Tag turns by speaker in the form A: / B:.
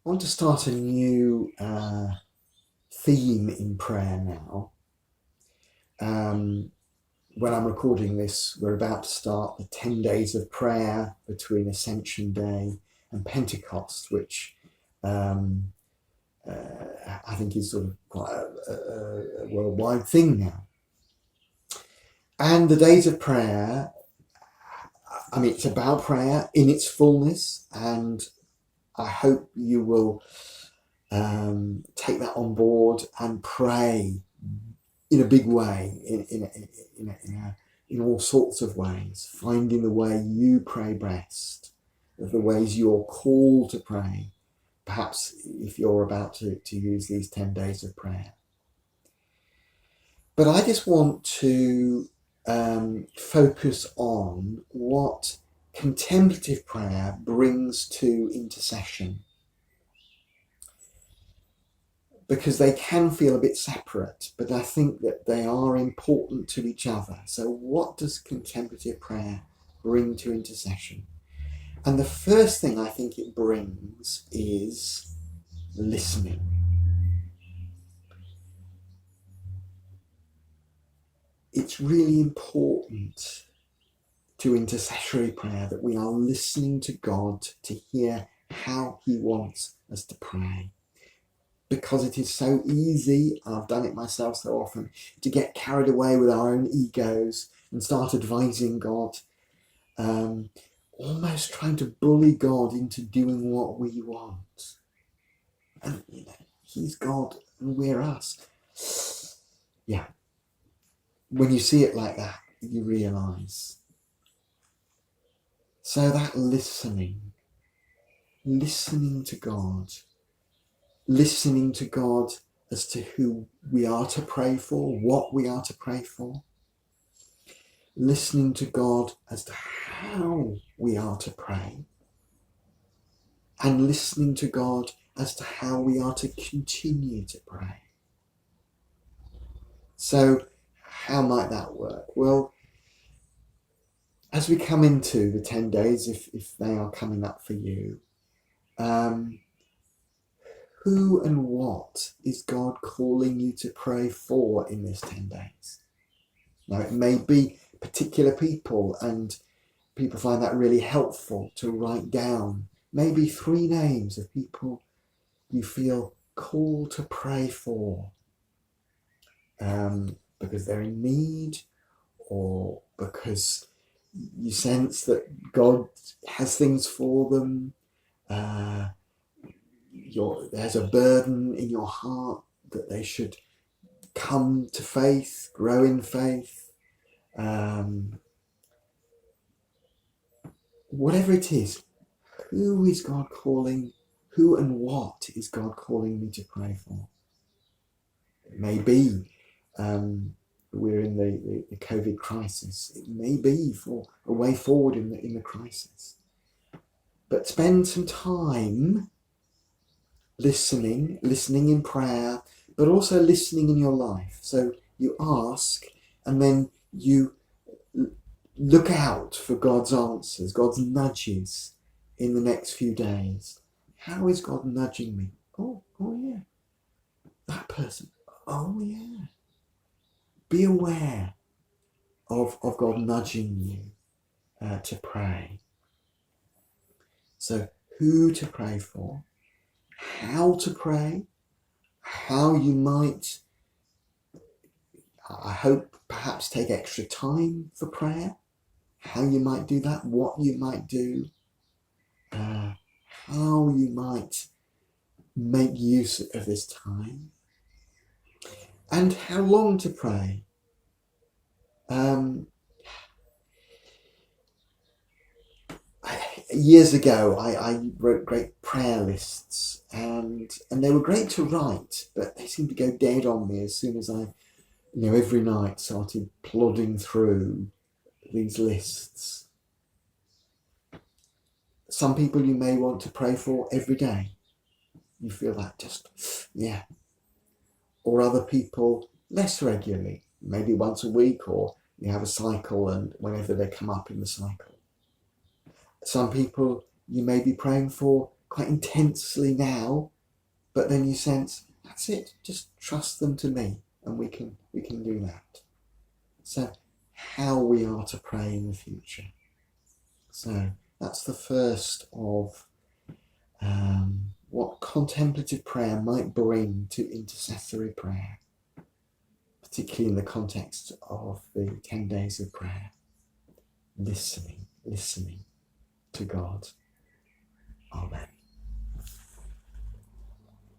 A: I want to start a new theme in prayer now. When I'm recording this, we're about to start the 10 days of prayer between Ascension Day and Pentecost, which I think is sort of quite a worldwide thing now. And the days of prayer, I mean, it's about prayer in its fullness, and I hope you will take that on board and pray in a big way, in all sorts of ways, finding the way you pray best, the ways you're called to pray, perhaps if you're about to use these 10 days of prayer. But I just want to focus on what contemplative prayer brings to intercession, because they can feel a bit separate, but I think that they are important to each other. So what does contemplative prayer bring to intercession? And the first thing I think it brings is listening. It's really important to intercessory prayer that we are listening to God to hear how he wants us to pray. Because it is so easy, I've done it myself so often, to get carried away with our own egos and start advising God, almost trying to bully God into doing what we want. And he's God and we're us. Yeah. When you see it like that, you realise. So that listening to God, listening to God as to who we are to pray for, what we are to pray for. Listening to God as to how we are to pray. And listening to God as to how we are to continue to pray. So how might that work? Well, as we come into the 10 days, if they are coming up for you, who and what is God calling you to pray for in this 10 days? Now, it may be particular people, and people find that really helpful to write down. Maybe 3 names of people you feel called to pray for, because they're in need, or because you sense that God has things for them. There's a burden in your heart that they should come to faith, grow in faith. Whatever it is, who is God calling? Who and what is God calling me to pray for? It may be we're in the COVID crisis. It may be for a way forward in the crisis. But spend some time listening in prayer, but also listening in your life. So you ask, and then you look out for God's answers, God's nudges in the next few days. How is God nudging me? Oh yeah. That person. Oh yeah. Be aware of God nudging you to pray. So who to pray for, how to pray, how you might, I hope, perhaps take extra time for prayer, how you might do that, what you might do, how you might make use of this time, and how long to pray. Years ago, I wrote great prayer lists, and they were great to write, but they seemed to go dead on me as soon as I, every night started plodding through these lists. Some people you may want to pray for every day. You feel that just, yeah. Or other people less regularly, maybe once a week, or you have a cycle and whenever they come up in the cycle. Some people you may be praying for quite intensely now, but then you sense, that's it, just trust them to me, and we can do that. So how we are to pray in the future. So that's the first of what contemplative prayer might bring to intercessory prayer, particularly in the context of the 10 days of prayer. Listening to God. Amen.